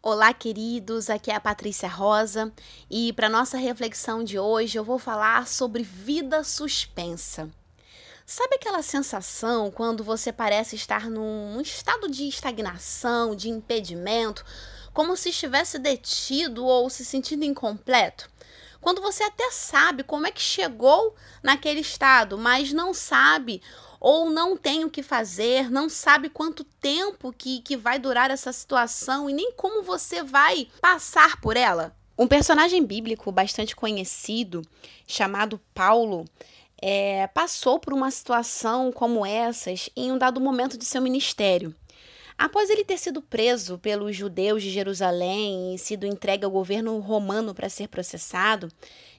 Olá, queridos, aqui é a Patrícia Rosa e para nossa reflexão de hoje eu vou falar sobre vida suspensa. Sabe aquela sensação quando você parece estar num estado de estagnação, de impedimento, como se estivesse detido ou se sentindo incompleto? Quando você até sabe como é que chegou naquele estado, mas não sabe ou não tem o que fazer, não sabe quanto tempo que vai durar essa situação e nem como você vai passar por ela. Um personagem bíblico bastante conhecido, chamado Paulo, passou por uma situação como essas em um dado momento de seu ministério. Após ele ter sido preso pelos judeus de Jerusalém e sido entregue ao governo romano para ser processado,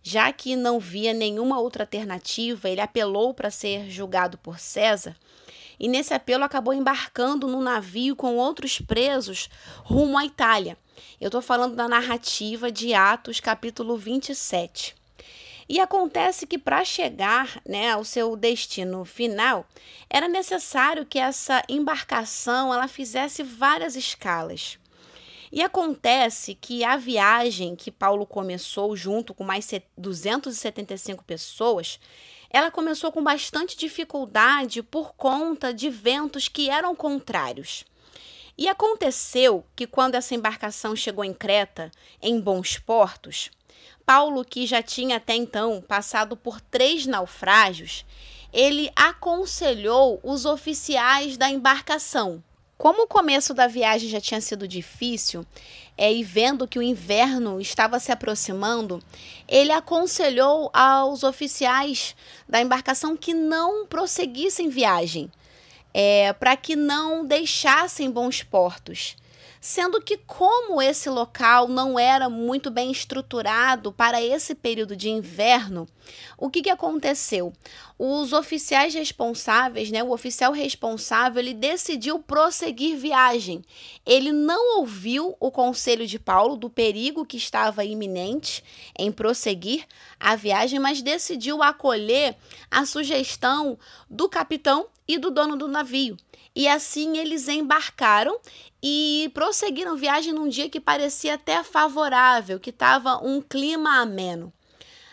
já que não via nenhuma outra alternativa, ele apelou para ser julgado por César, e nesse apelo acabou embarcando num navio com outros presos rumo à Itália. Eu estou falando da narrativa de Atos, capítulo 27. E acontece que para chegar, ao seu destino final, era necessário que essa embarcação ela fizesse várias escalas. E acontece que a viagem que Paulo começou junto com mais 275 pessoas, ela começou com bastante dificuldade por conta de ventos que eram contrários. E aconteceu que quando essa embarcação chegou em Creta, em bons portos, Paulo, que já tinha até então passado por 3 naufrágios, ele aconselhou os oficiais da embarcação. Como o começo da viagem já tinha sido difícil, e vendo que o inverno estava se aproximando, ele aconselhou aos oficiais da embarcação que não prosseguissem viagem, para que não deixassem bons portos. Sendo que como esse local não era muito bem estruturado para esse período de inverno, o que aconteceu? Os oficiais responsáveis, o oficial responsável, ele decidiu prosseguir viagem. Ele não ouviu o conselho de Paulo do perigo que estava iminente em prosseguir a viagem, mas decidiu acolher a sugestão do capitão e do dono do navio. E assim eles embarcaram e prosseguiram viagem num dia que parecia até favorável, que estava um clima ameno.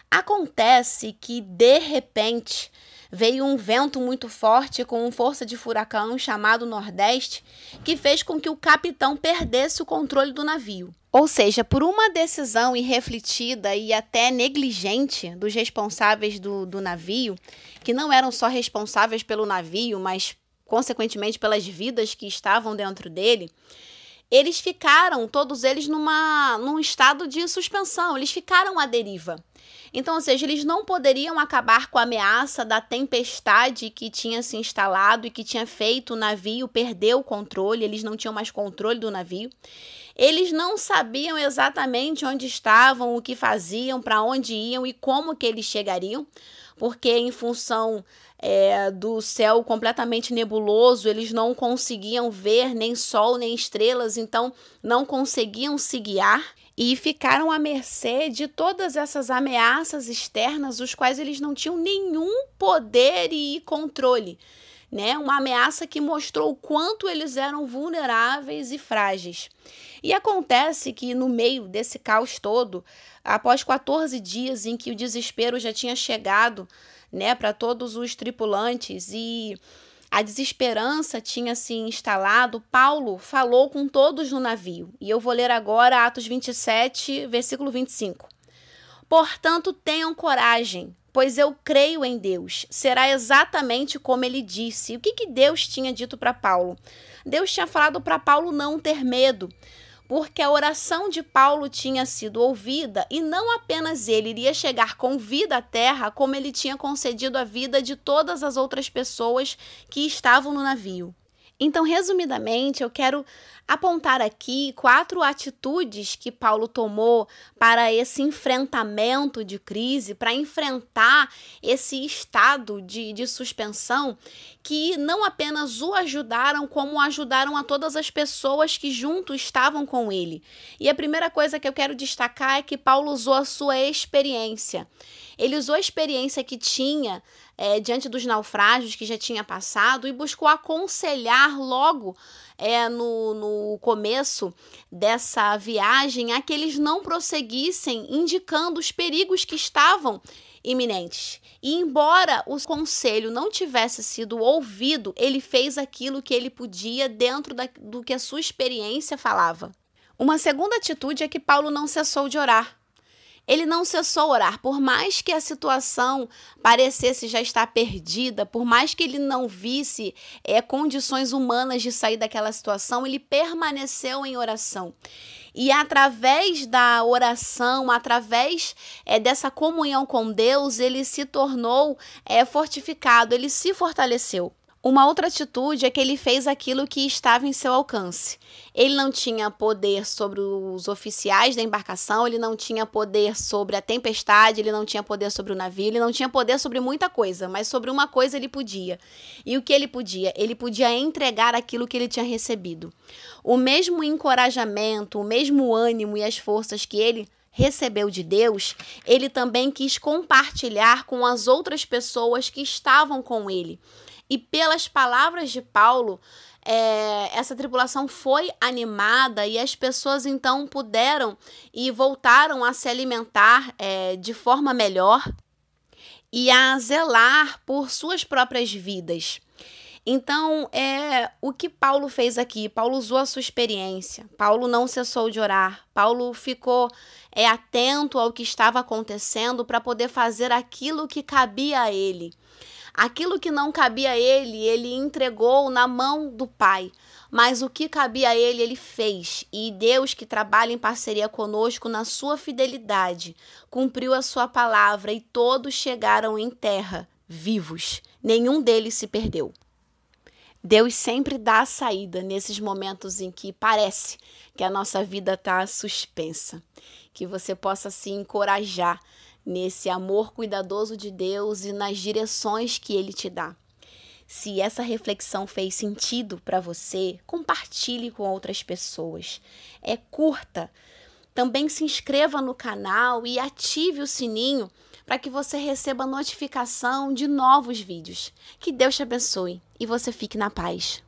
Acontece que, de repente, veio um vento muito forte com força de furacão chamado Nordeste, que fez com que o capitão perdesse o controle do navio. Ou seja, por uma decisão irrefletida e até negligente dos responsáveis do navio, que não eram só responsáveis pelo navio, mas consequentemente pelas vidas que estavam dentro dele, eles ficaram, todos eles, num estado de suspensão, eles ficaram à deriva. Então, ou seja, eles não poderiam acabar com a ameaça da tempestade que tinha se instalado e que tinha feito o navio perder o controle, eles não tinham mais controle do navio. Eles não sabiam exatamente onde estavam, o que faziam, para onde iam e como que eles chegariam, porque em função do céu completamente nebuloso, eles não conseguiam ver nem sol nem estrelas, então não conseguiam se guiar e ficaram à mercê de todas essas ameaças externas, os quais eles não tinham nenhum poder e controle. Uma ameaça que mostrou o quanto eles eram vulneráveis e frágeis. E acontece que no meio desse caos todo, após 14 dias em que o desespero já tinha chegado, para todos os tripulantes e a desesperança tinha se instalado, Paulo falou com todos no navio. E eu vou ler agora Atos 27, versículo 25. Portanto, tenham coragem, pois eu creio em Deus. Será exatamente como ele disse. O que Deus tinha dito para Paulo? Deus tinha falado para Paulo não ter medo, porque a oração de Paulo tinha sido ouvida e não apenas ele iria chegar com vida à terra, como ele tinha concedido a vida de todas as outras pessoas que estavam no navio. Então, resumidamente, eu quero apontar aqui 4 atitudes que Paulo tomou para esse enfrentamento de crise, para enfrentar esse estado de suspensão, que não apenas o ajudaram, como ajudaram a todas as pessoas que junto estavam com ele. E a primeira coisa que eu quero destacar é que Paulo usou a sua experiência. Ele usou a experiência que tinha diante dos naufrágios que já tinha passado e buscou aconselhar logo no começo dessa viagem a que eles não prosseguissem, indicando os perigos que estavam iminentes. E embora o conselho não tivesse sido ouvido, ele fez aquilo que ele podia dentro do que a sua experiência falava. Uma segunda atitude é que Paulo não cessou de orar. Ele não cessou de orar, por mais que a situação parecesse já estar perdida, por mais que ele não visse condições humanas de sair daquela situação, ele permaneceu em oração. E através da oração, através dessa comunhão com Deus, ele se tornou fortificado, ele se fortaleceu. Uma outra atitude é que ele fez aquilo que estava em seu alcance. Ele não tinha poder sobre os oficiais da embarcação, ele não tinha poder sobre a tempestade, ele não tinha poder sobre o navio, ele não tinha poder sobre muita coisa, mas sobre uma coisa ele podia. E o que ele podia? Ele podia entregar aquilo que ele tinha recebido. O mesmo encorajamento, o mesmo ânimo e as forças que ele recebeu de Deus, ele também quis compartilhar com as outras pessoas que estavam com ele. E pelas palavras de Paulo, essa tripulação foi animada e as pessoas então puderam e voltaram a se alimentar de forma melhor e a zelar por suas próprias vidas. Então, o que Paulo fez aqui? Paulo usou a sua experiência, Paulo não cessou de orar, Paulo ficou atento ao que estava acontecendo para poder fazer aquilo que cabia a ele. Aquilo que não cabia a ele, ele entregou na mão do Pai. Mas o que cabia a ele, ele fez. E Deus, que trabalha em parceria conosco na sua fidelidade, cumpriu a sua palavra e todos chegaram em terra vivos. Nenhum deles se perdeu. Deus sempre dá a saída nesses momentos em que parece que a nossa vida está suspensa. Que você possa se encorajar nesse amor cuidadoso de Deus e nas direções que Ele te dá. Se essa reflexão fez sentido para você, compartilhe com outras pessoas. Curta. Também se inscreva no canal e ative o sininho para que você receba notificação de novos vídeos. Que Deus te abençoe e você fique na paz.